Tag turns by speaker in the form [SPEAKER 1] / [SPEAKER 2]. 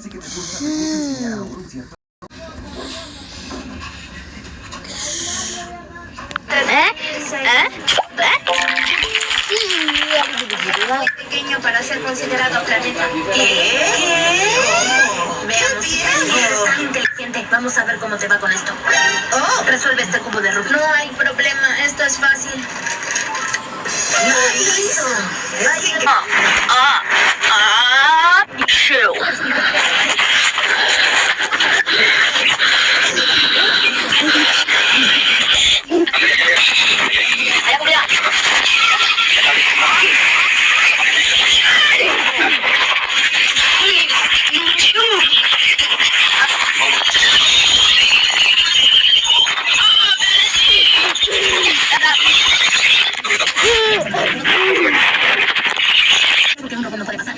[SPEAKER 1] Así que te puse una pequeña enseñada por un cierto.
[SPEAKER 2] Muy pequeño para ser considerado planeta. Veamos. Eres tan inteligente. Vamos a ver cómo te va con esto. Resuelve este cubo de Rubik. No hay problema. Esto es fácil. ¡Lo hizo! Así que... Porque uno no puede pasar.